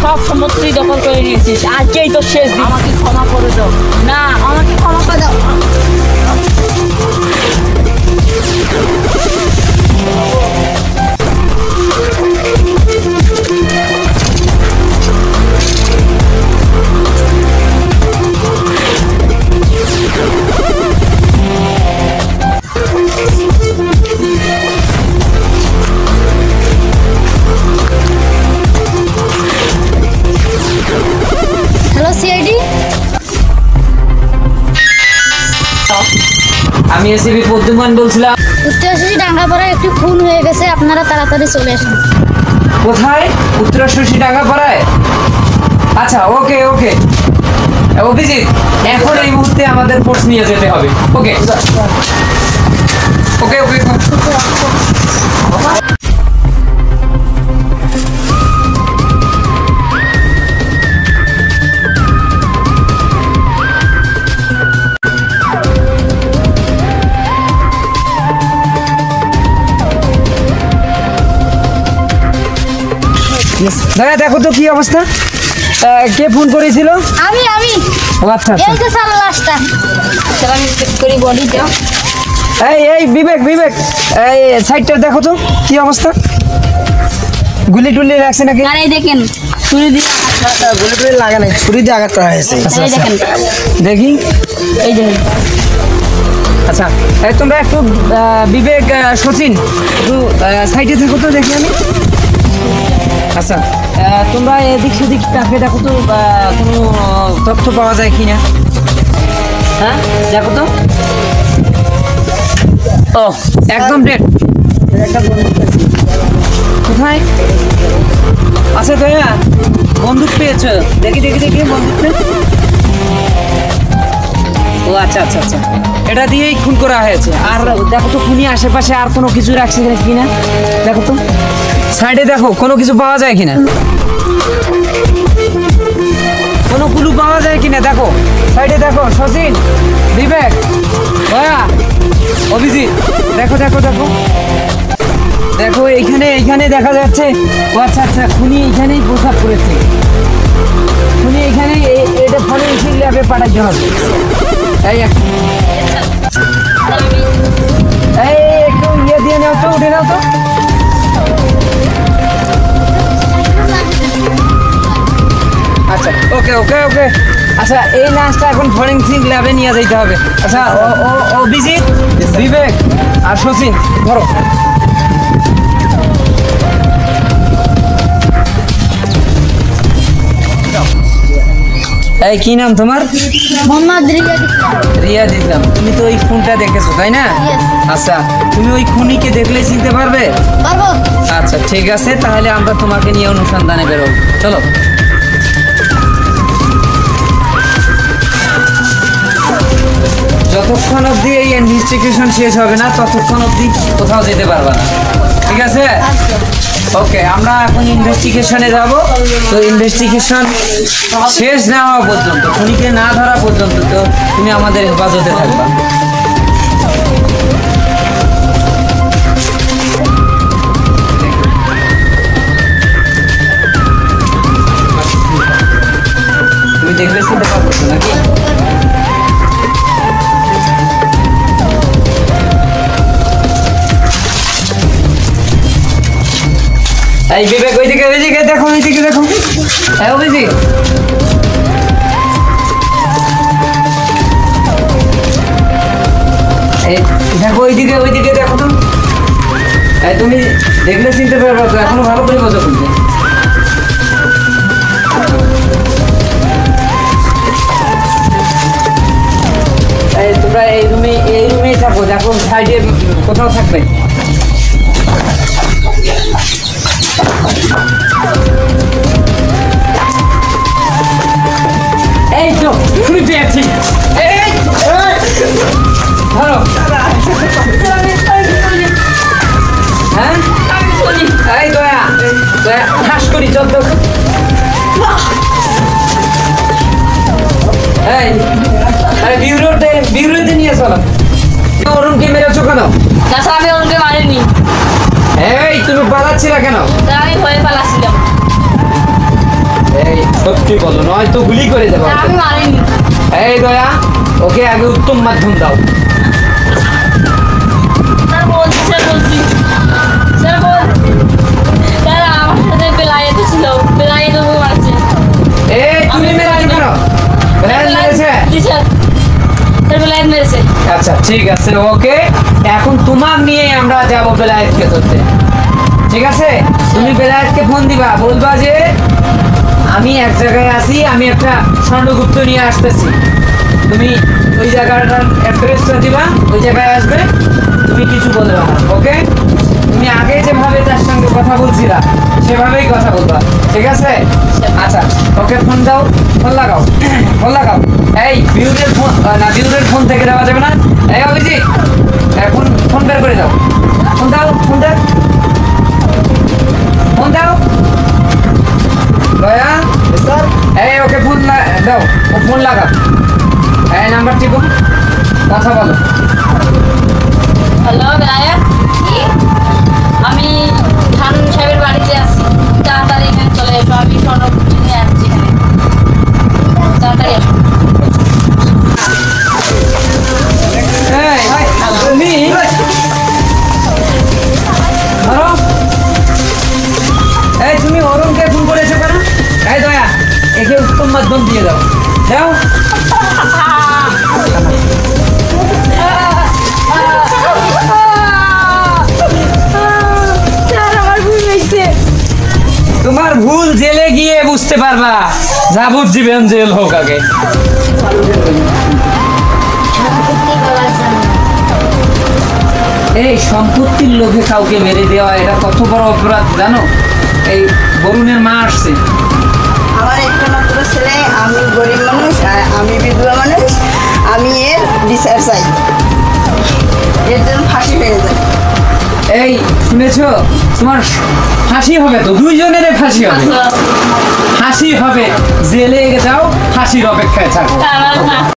সব সম্পত্তি দখল করে নিয়েছিস, আজকেই তো শেষ দিন, আমাকে ক্ষমা করে দাও। না, আমাকে ক্ষমা করে দাও। হ্যালো সিআইডি, আমি এসিপি প্রদ্যুমান বলছিলাম। উত্তরশী ডাঙ্গাপাড়ায় একটি খুন হয়ে গেছে, আপনারা তাড়াতাড়ি চলে আসুন। কোথায়? উত্তরশী ডাঙ্গাপাড়ায়? আচ্ছা, ওকে ওকে। অভিজিৎ, এখন এই মুহূর্তে আমাদের ফোর্স নিয়ে যেতে হবে। ওকে ওকে ওকে। দাদা দেখো তো কি অবস্থা, কে ফোন করেছিল? আমি ও আচ্ছা এই যে স্যার লাশটা, স্যার আমি চেক করি বডিটা। এই বিবেক এই সাইডটা দেখো তো কি অবস্থা, গুলি টুলি লাগছে নাকি? আর এই দেখেন ছুরি দিয়ে, গুলি টুলি লাগা নাই, ছুরি দিয়ে আঘাত করা হয়েছে। এই দেখেন, দেখি। এই দেখেন। আচ্ছা তোমরা একটু বিবেক সচিন একটু সাইডে থাকো তো, দেখি আমি। আচ্ছা তোমরা এদিক সেদিক তাকে দেখো তো, কোনো তথ্য পাওয়া যায় কিনা। হ্যাঁ দেখো তো। ও একদম ডেট। কোথায়? আচ্ছা ভাইয়া, বন্দুক পেয়েছো? দেখি বন্দুকটা। ও আচ্ছা আচ্ছা আচ্ছা, এটা দিয়েই খুন করা হয়েছে। আর দেখো তো খুনি আশেপাশে আর কোনো কিছু রাখছে কিনা, দেখো তো সাইডে দেখো কোনো কিছু পাওয়া যায় কিনা, কোনো ক্লু পাওয়া যায় কিনা দেখো সাইডে দেখো। সচিন, বিবেক, ভাইয়া, অভিজিৎ, দেখো দেখো এইখানে দেখা যাচ্ছে। ও আচ্ছা আচ্ছা, খুনি এইখানেই প্রসাদ করেছে, খুনি এইখানে। এটা ফরেনসিক ল্যাবে পাঠাতে হবে। এই একটু দিয়ে নাও তো, উঠে নাও তো। আচ্ছা ওকে ওকে ওকে। আচ্ছা এই লাশটা এখন ফরেনসিক ল্যাবে নিয়ে যেতে হবে। আচ্ছা অভিজিৎ, বিবেক আর সচিন ধরো। এই কি নাম তোমার? মোহাম্মদ রিয়া দিলাম। তুমি তো ওই খুনটা দেখেছো তাই না? আচ্ছা তুমি ওই খুনিকে দেখলে চিনতে পারবে? পারবো। আচ্ছা ঠিক আছে, তাহলে আমরা তোমাকে নিয়ে অনুসন্ধানে বেরোবো, চলো। যতক্ষণ অবধি এই ইনভেস্টিগেশন শেষ হবে না ততক্ষণ অবধি কোথাও যেতে পারবা না, ঠিক আছে? ওকে, আমরা এখন ইনভেস্টিগেশনে যাব। তো ইনভেস্টিগেশন শেষ না হওয়া পর্যন্ত, খুনিকে না ধরা পর্যন্ত তো তুমি আমাদের হেফাজতে থাকবা। তুমি দেখলে চিনতে পারবো নাকি? এই বিবেক, ওইদিকে দেখো, হ্যাঁ অভিজিৎ, দেখো ওইদিকে দেখো তো। এই তুমি দেখলে চিনতে পারবে তো, এখনো ভালো করে কথা বলতে। তোমরা এই রুমেই থাকো, দেখো সাইডে কোথাও থাকবে। এই তো খুনি পেয়েছি। ধরো। হ্যাঁ এই দয়া হাস করি চল। এই আরে বিউরোতে নিয়ে চলো। অরুণকে মেরেছো কেন? না স্যার, আমি অরুণকে মারিনি। এই তুমি পালাচ্ছিলা কেন? আমি ভয়ে পালাচ্ছিলাম। সত্যি বলো, নয়তো গুলি করে দেবো। স্যার আমি মারিনি। এই দয়া, ওকে আগে উত্তম মাধ্যম দাও। স্যার বলছি, স্যার বলছি, স্যার স্যার আমার সাথে বেলায়েত ছিল, বেলায়েত ও মারছে। এই তুমি মেরেছো কেন? বেলায়েত মেরেছে? জি স্যার, স্যার বেলায়েত মেরেছে। আচ্ছা ঠিক আছে, ওকে এখন তোমার নিয়ে আমরা যাব বেলায়েতকে ধরতে, ঠিক আছে? তুমি বেলায়েতকে ফোন দিবা, বলবা যে আমি এক জায়গায় আছি, আমি একটা স্বর্ণগুপ্ত নিয়ে আসতেছি। তুমি ওই জায়গাটার অ্যাড্রেসটা দিবা, ওই জায়গায় আসবে, তুমি কিছু বলবে না, ওকে? তুমি আগে যেভাবে তার সঙ্গে কথা বলছিলা সেভাবেই কথা বলবা, ঠিক আছে? আচ্ছা ওকে ফোন দাও, ফোন লাগাও, ফোন লাগাও। এই বিউরের ফোন না, বিউরের ফোন থেকে দেওয়া যাবে না। এই অভিজিৎ, এখন ফোন বের করে দাও, ফোন দাও, ফোন দাও, ফোন দাও। দয়া স্যার এই ওকে ফোন দাও, ও ফোন লাগাও। এই নাম্বার টিপো, কথা বলো। হ্যালো বেলায়েত, আমি খান সাহেবের বাড়িতে আছি, তাড়াতাড়ি এখানে চলে এসো, আমি স্বর্ণগুপ্ত নিয়ে আসছি এখানে, তাড়াতাড়ি আসো। এই তুমি ধরো, এই তুমি অরুণকে ফোন করেছো কেন? এই দয়া, একে উত্তম মাধ্যম দিয়ে দাও, দাও। স্যার আমার ভুল হয়েছে। তোমার ভুল জেলে গিয়ে বুঝতে পারবা, যাবজ্জীবন জেল হোক আগে। এই সম্পত্তির লোভে কাউকে মেরে দেওয়া এটা কত বড় অপরাধ জানো? এই বরুণের মা আসছে। আমার একটা মাত্র ছেলে, আমি গরিব মানুষ, আর আমি বিধবা মানুষ, আমি এর বিচার চাই, এর জন্য ফাঁসি হয়ে যায়। এই শুনেছো, তোমার ফাঁসি হবে তো, দুইজনের ফাঁসি হবে, ফাঁসি হবে, জেলে যাও, ফাঁসির অপেক্ষায় থাকো। আমার মা